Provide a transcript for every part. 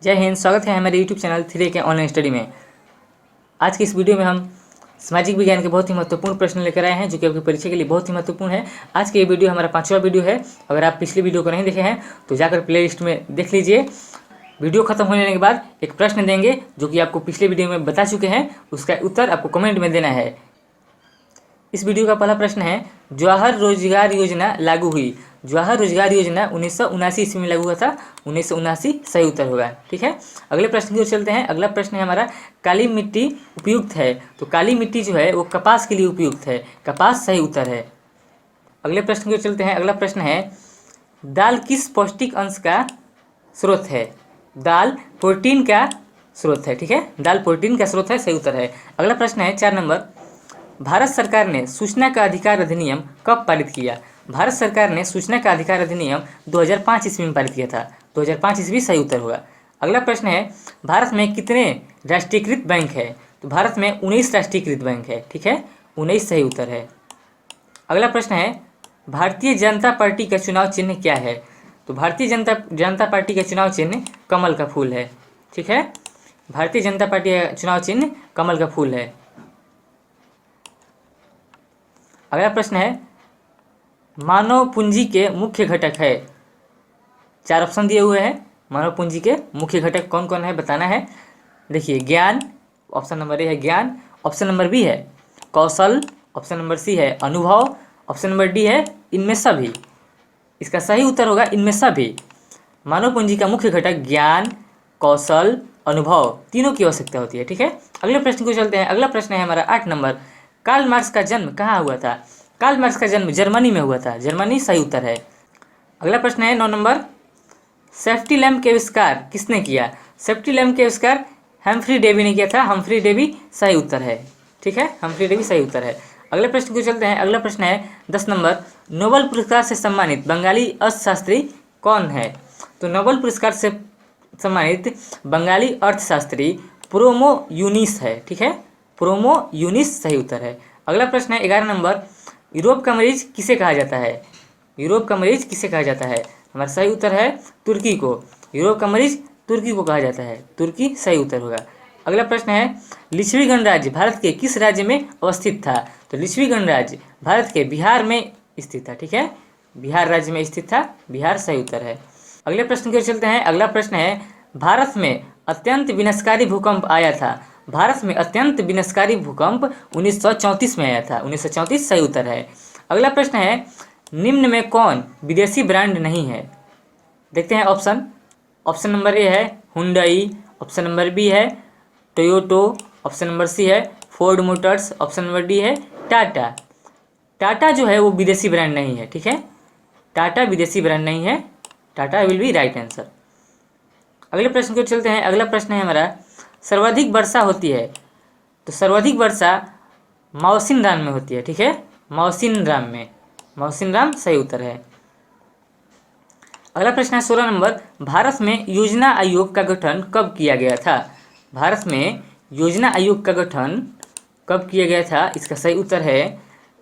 जय हिंद। स्वागत है हमारे यूट्यूब चैनल 3A के ऑनलाइन स्टडी में। आज की इस वीडियो में हम सामाजिक विज्ञान के बहुत ही महत्वपूर्ण प्रश्न लेकर आए हैं जो कि आपकी परीक्षा के लिए बहुत ही महत्वपूर्ण है। आज की ये वीडियो हमारा 5वां वीडियो है। अगर आप पिछली वीडियो को नहीं देखे हैं तो जाकर प्ले लिस्ट में देख लीजिए। वीडियो खत्म होने के बाद एक प्रश्न देंगे जो कि आपको पिछले वीडियो में बता चुके हैं, उसका उत्तर आपको कमेंट में देना है। इस वीडियो का पहला प्रश्न है, जवाहर रोजगार योजना लागू हुई। जवाहर रोजगार योजना 1979 ईस्वी में लागू हुआ था। 1979 सही उत्तर होगा। ठीक है, अगले प्रश्न की ओर चलते हैं। अगला प्रश्न है हमारा, काली मिट्टी उपयुक्त है। तो काली मिट्टी जो है वो कपास के लिए उपयुक्त है। कपास सही उत्तर है। अगले प्रश्न की ओर चलते हैं। अगला प्रश्न है, दाल किस पौष्टिक अंश का स्रोत है। दाल प्रोटीन का स्रोत है। ठीक है, दाल प्रोटीन का स्रोत है, सही उत्तर है। अगला प्रश्न है 4 नंबर, भारत सरकार ने सूचना का अधिकार अधिनियम कब पारित किया। भारत सरकार ने सूचना का अधिकार अधिनियम 2005 ईस्वी में पारित किया था। 2005 ईस्वी सही उत्तर होगा। अगला प्रश्न है, भारत में कितने राष्ट्रीयकृत बैंक है। तो भारत में 19 राष्ट्रीयकृत बैंक है। ठीक है, 19 सही उत्तर है। अगला प्रश्न है, भारतीय जनता पार्टी का चुनाव चिन्ह क्या है। तो भारतीय जनता पार्टी का चुनाव चिन्ह कमल का फूल है। ठीक है, भारतीय जनता पार्टी का चुनाव चिन्ह कमल का फूल है। अगला प्रश्न है, मानव पूंजी के मुख्य घटक है। 4 ऑप्शन दिए हुए हैं। मानव पूंजी के मुख्य घटक कौन कौन है बताना है। देखिए, ज्ञान, ऑप्शन नंबर ए है ज्ञान। ऑप्शन नंबर बी है कौशल। ऑप्शन नंबर सी है अनुभव। ऑप्शन नंबर डी है इनमें सभी। इसका सही उत्तर होगा इनमें सभी। मानव पूंजी का मुख्य घटक ज्ञान, कौशल, अनुभव, तीनों की आवश्यकता होती है। ठीक है, अगले प्रश्न को चलते हैं। अगला प्रश्न है हमारा 8 नंबर, कार्ल मार्क्स का जन्म कहाँ हुआ था। कार्ल मार्क्स का जन्म जर्मनी में हुआ था। जर्मनी सही उत्तर है। अगला प्रश्न है 9 नंबर, सेफ्टी लैम्प के आविष्कार किसने किया। सेफ्टी लैम्प के आविष्कार हम्फ्री डेवी ने किया था। हम्फ्री डेवी सही उत्तर है। ठीक है, हम्फ्री डेवी सही उत्तर है। अगले प्रश्न को चलते हैं। अगला प्रश्न है 10 नंबर, नोबेल पुरस्कार से सम्मानित बंगाली अर्थशास्त्री कौन है। तो नोबेल पुरस्कार से सम्मानित बंगाली अर्थशास्त्री प्रोमो यूनिस है। ठीक है, प्रोमो यूनिस सही उत्तर है। अगला प्रश्न है 11 नंबर, यूरोप का मरीज किसे कहा जाता है। यूरोप का मरीज किसे कहा जाता है। हमारा सही उत्तर है तुर्की को। यूरोप का मरीज तुर्की को कहा जाता है। तुर्की सही उत्तर होगा। अगला प्रश्न है, लिच्छवी गणराज्य भारत के किस राज्य में अवस्थित था। तो लिच्छवी गणराज्य भारत के बिहार में स्थित था। ठीक है, बिहार राज्य में स्थित था। बिहार सही उत्तर है। अगले प्रश्न की ओर चलते हैं। अगला प्रश्न है, भारत में अत्यंत विनाशकारी भूकंप आया था। भारत में अत्यंत विनाशकारी भूकंप 1934 में आया था। 1934 सही उत्तर है। अगला प्रश्न है, निम्न में कौन विदेशी ब्रांड नहीं है। देखते हैं ऑप्शन। ऑप्शन नंबर ए है हुंडई। ऑप्शन नंबर बी है टोयोटो। ऑप्शन नंबर सी है Ford Motors. Option number D है टाटा। टाटा जो है वो विदेशी ब्रांड नहीं है। ठीक है, टाटा विदेशी ब्रांड नहीं है। Tata will be right answer. अगले प्रश्न को चलते हैं। अगला प्रश्न है हमारा, सर्वाधिक वर्षा होती है। तो सर्वाधिक वर्षा मौसिनराम में होती है। ठीक है, मौसिनराम में। मौसिनराम सही उत्तर है। अगला प्रश्न है 16 नंबर, भारत में योजना आयोग का गठन कब किया गया था। भारत में योजना आयोग का गठन कब किया गया था। इसका सही उत्तर है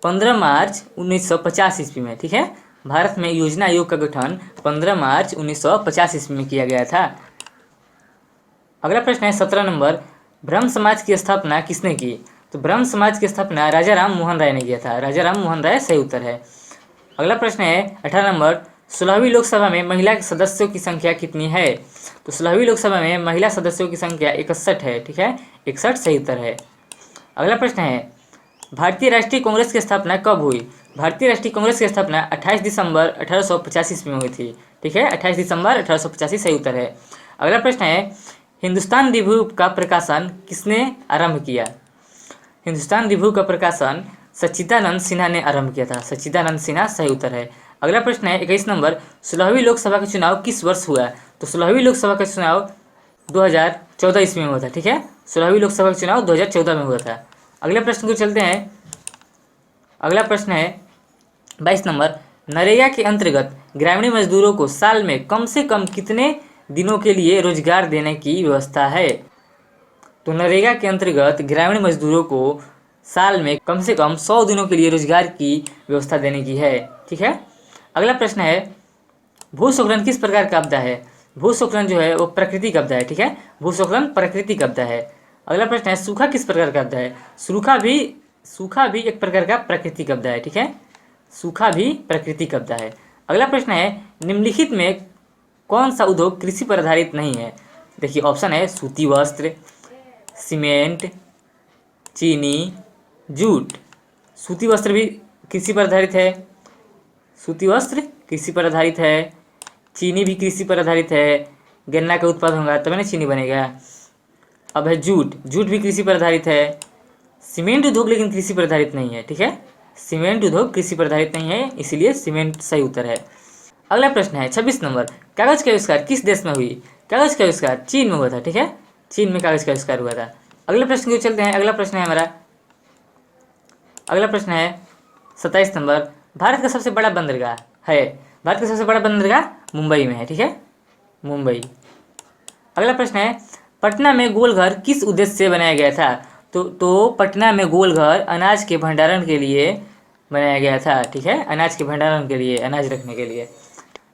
15 मार्च 1950 ईस्वी में। ठीक है, भारत में योजना आयोग का गठन 15 मार्च 1950 ईस्वी में किया गया था। अगला प्रश्न है 17 नंबर, ब्रह्म समाज की स्थापना किसने की। तो ब्रह्म समाज की स्थापना राजा राम मोहन राय ने किया था। राजा राम मोहन राय सही उत्तर है। अगला प्रश्न है 18 नंबर, 16वीं लोकसभा में महिला सदस्यों की संख्या कितनी है। तो 16वीं लोकसभा में महिला सदस्यों की संख्या 61 है। ठीक है, 61 सही उत्तर है। अगला प्रश्न है, भारतीय राष्ट्रीय कांग्रेस की स्थापना कब हुई। भारतीय राष्ट्रीय कांग्रेस की स्थापना 28 दिसंबर 1885 ईस्वी में हुई थी। ठीक है, 28 दिसंबर 1885 सही उत्तर है। अगला प्रश्न है, हिंदुस्तान रिव्यू का प्रकाशन किसने आरंभ किया। हिंदुस्तान रिव्यू का प्रकाशन सच्चिदानंद सिन्हा ने आरंभ किया था। सच्चिदानंद सिन्हा सही उत्तर है। अगला प्रश्न है 21 नंबर, 16वीं लोकसभा का चुनाव किस वर्ष हुआ। तो 16वीं लोकसभा का चुनाव 2014 ईस्वी में हुआ था। ठीक है, 16वीं लोकसभा का चुनाव 2014 में हुआ था। अगले प्रश्न को चलते हैं। अगला प्रश्न है 22 नंबर, नरेगा के अंतर्गत ग्रामीण मजदूरों को साल में कम से कम कितने दिनों के लिए रोजगार देने की व्यवस्था है। तो नरेगा के अंतर्गत ग्रामीण मजदूरों को साल में कम से कम 100 दिनों के लिए रोजगार की व्यवस्था देने की है। ठीक है, अगला प्रश्न है, भूस्खलन किस प्रकार का आपदा है। भूस्खलन जो है वो प्राकृतिक आपदा है, ठीक है, भूस्खलन प्राकृतिक आपदा है। अगला प्रश्न है सूखा किस प्रकार का आपदा है? सूखा भी एक प्रकार का प्राकृतिक आपदा है, ठीक है, सूखा भी प्राकृतिक आपदा है। अगला प्रश्न है निम्नलिखित में कौन सा उद्योग कृषि पर आधारित नहीं है? देखिए ऑप्शन है सूती वस्त्र, सीमेंट, चीनी, जूट। सूती वस्त्र भी कृषि पर आधारित है, सूती वस्त्र कृषि पर आधारित है, चीनी भी कृषि पर आधारित है, गन्ना का उत्पादन होगा तभी ना चीनी बनेगा। अब है जूट, जूट भी कृषि पर आधारित है। सीमेंट उद्योग लेकिन कृषि पर आधारित नहीं है, ठीक है, सीमेंट उद्योग कृषि पर आधारित नहीं है, इसीलिए सीमेंट सही उत्तर है। अगला प्रश्न है 26 नंबर, कागज का आविष्कार किस देश में हुई? कागज का आविष्कार चीन में हुआ था, ठीक है, चीन में कागज का आविष्कार हुआ था। अगले प्रश्न की चलते हैं। अगला प्रश्न है हमारा, अगला प्रश्न है 27 नंबर, भारत का सबसे बड़ा बंदरगाह है? भारत का सबसे बड़ा बंदरगाह मुंबई में है, ठीक है, मुंबई। अगला प्रश्न है पटना में गोलघर किस उद्देश्य से बनाया गया था? तो पटना में गोलघर अनाज के भंडारण के लिए बनाया गया था, ठीक है, अनाज के भंडारण के लिए, अनाज रखने के लिए।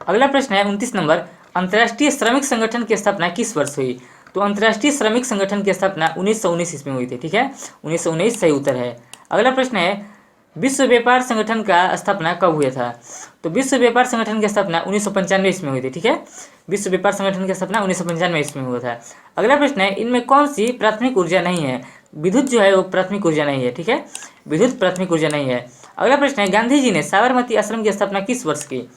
अगला प्रश्न है 29 नंबर, अंतर्राष्ट्रीय श्रमिक संगठन की स्थापना किस वर्ष हुई? तो अंतर्राष्ट्रीय श्रमिक संगठन की स्थापना 1919 ईस्वी में हुई थी, ठीक है, 1919 सही उत्तर है। अगला प्रश्न है विश्व व्यापार संगठन का स्थापना कब हुआ था? तो विश्व व्यापार संगठन की स्थापना 1995 ईस्वी में हुई थी, ठीक है, विश्व व्यापार संगठन की स्थापना 1995 ईस्वी में हुआ था। अगला प्रश्न है इनमें कौन सी प्राथमिक ऊर्जा नहीं है? विद्युत जो है वो प्राथमिक ऊर्जा नहीं है, ठीक है, विद्युत प्राथमिक ऊर्जा नहीं है। अगला प्रश्न है गांधी जी ने साबरमती आश्रम की स्थापना किस वर्ष की?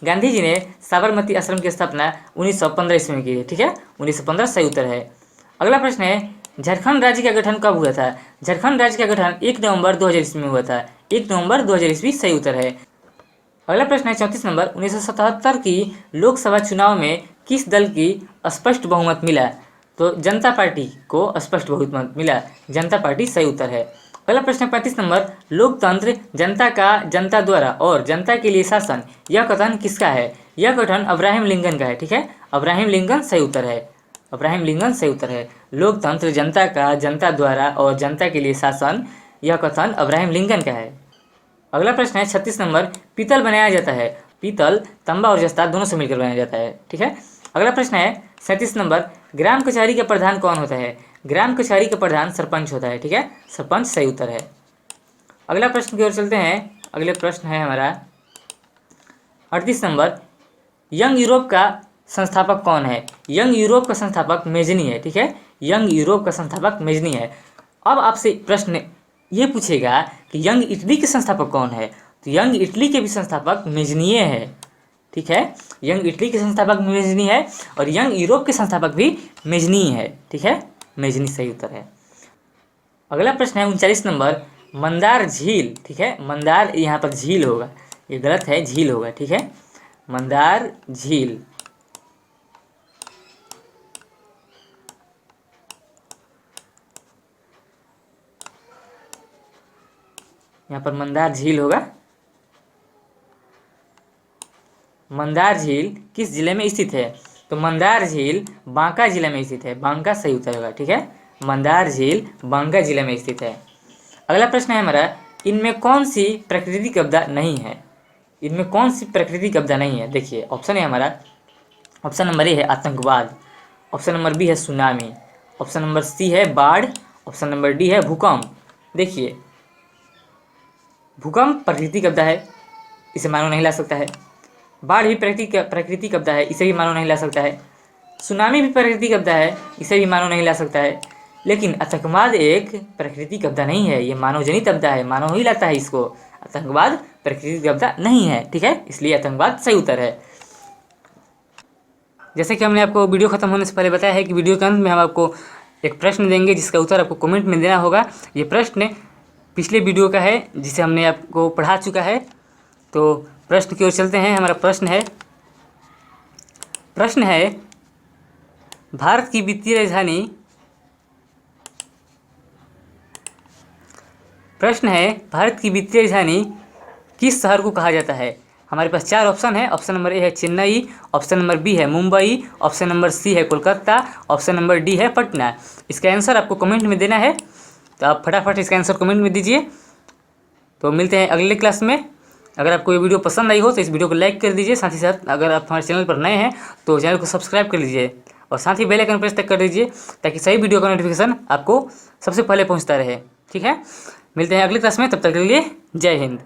गांधी जी ने साबरमती आश्रम की स्थापना 1915 ईस्वी में की है, ठीक है, 1915 सही उत्तर है। अगला प्रश्न है झारखंड राज्य का गठन कब हुआ था? झारखंड राज्य का गठन 1 नवंबर 2000 ईस्वी में हुआ था, 1 नवंबर 2000 ईस्वी सही उत्तर है। अगला प्रश्न है 34 नंबर, 1977 की लोकसभा चुनाव में किस दल की स्पष्ट बहुमत मिला? तो जनता पार्टी को स्पष्ट बहुमत मिला, जनता पार्टी सही उत्तर है। अगला प्रश्न है 35 नंबर, लोकतंत्र जनता का जनता द्वारा और जनता के लिए शासन, यह कथन किसका है? यह कथन अब्राहम लिंकन का है, ठीक है, अब्राहम लिंकन सही उत्तर है, अब्राहम लिंकन सही उत्तर है। लोकतंत्र जनता का जनता द्वारा और जनता के लिए शासन, यह कथन अब्राहम लिंकन का है। अगला प्रश्न है 36 नंबर, पीतल बनाया जाता है? पीतल तांबा और जस्ता दोनों से मिलकर बनाया जाता है, ठीक है। अगला प्रश्न है 37 नंबर, ग्राम कचहरी का प्रधान कौन होता है? ग्राम कचहरी का प्रधान सरपंच होता है, ठीक है, सरपंच सही उत्तर है। अगला प्रश्न की ओर चलते हैं। अगले प्रश्न है हमारा 38 नंबर, यंग यूरोप का संस्थापक कौन है? यंग यूरोप का संस्थापक मेजनी है, ठीक है, यंग यूरोप का संस्थापक मेजनी है। अब आपसे प्रश्न ये पूछेगा कि यंग इटली के संस्थापक कौन है? तो यंग इटली के भी संस्थापक मेजनीय है, ठीक है, यंग इटली के संस्थापक मेजनी है और यंग यूरोप के संस्थापक भी मेजनी है, ठीक है, मेजनी सही उत्तर है। अगला प्रश्न है 39 नंबर, मंदार झील, ठीक है, मंदार यहाँ पर झील होगा, ये गलत है, झील होगा, ठीक है, मंदार झील। यहाँ पर मंदार झील होगा। मंदार झील किस जिले में स्थित है? तो मंदार झील बांका जिले में स्थित है, बांका सही उत्तर होगा, ठीक है, मंदार झील बांका जिले में स्थित है। अगला प्रश्न है हमारा, इनमें कौन सी प्राकृतिक आपदा नहीं है? इनमें कौन सी प्राकृतिक आपदा नहीं है? देखिए ऑप्शन है हमारा, ऑप्शन नंबर ए है आतंकवाद, ऑप्शन नंबर बी है सुनामी, ऑप्शन नंबर सी है बाढ़, ऑप्शन नंबर डी है भूकंप। देखिए भूकंप प्राकृतिक आपदा है, इसे मानो नहीं ला सकता है, बाढ़ भी प्राकृतिक आपदा है, इसे भी मानो नहीं ला सकता है, सुनामी भी प्राकृतिक आपदा है, इसे भी मानो नहीं ला सकता है, लेकिन आतंकवाद एक प्राकृतिक आपदा नहीं है, ये मानव जनित आपदा है, मानव ही लाता है इसको, आतंकवाद प्राकृतिक आपदा नहीं है, ठीक है, इसलिए आतंकवाद सही उत्तर है। जैसे कि हमने आपको वीडियो खत्म होने से पहले बताया है कि वीडियो के अंत में हम आपको एक प्रश्न देंगे जिसका उत्तर आपको कमेंट में देना होगा। ये प्रश्न पिछले वीडियो का है जिसे हमने आपको पढ़ा चुका है। तो प्रश्न की ओर चलते हैं। हमारा प्रश्न है भारत की वित्तीय राजधानी, प्रश्न है भारत की वित्तीय राजधानी किस शहर को कहा जाता है? हमारे पास 4 ऑप्शन है। ऑप्शन नंबर ए है चेन्नई, ऑप्शन नंबर बी है मुंबई, ऑप्शन नंबर सी है कोलकाता, ऑप्शन नंबर डी है पटना। इसका आंसर आपको कमेंट में देना है, तो आप फटाफट इसका आंसर कमेंट में दीजिए। तो मिलते हैं अगले क्लास में, अगर आपको ये वीडियो पसंद आई हो तो इस वीडियो को लाइक कर दीजिए, साथ ही साथ अगर आप हमारे चैनल पर नए हैं तो चैनल को सब्सक्राइब कर लीजिए और साथ ही बेल आइकन प्रेस तक कर दीजिए ताकि सही वीडियो का नोटिफिकेशन आपको सबसे पहले पहुंचता रहे। ठीक है, मिलते हैं अगली क्लास में, तब तक के लिए जय हिंद।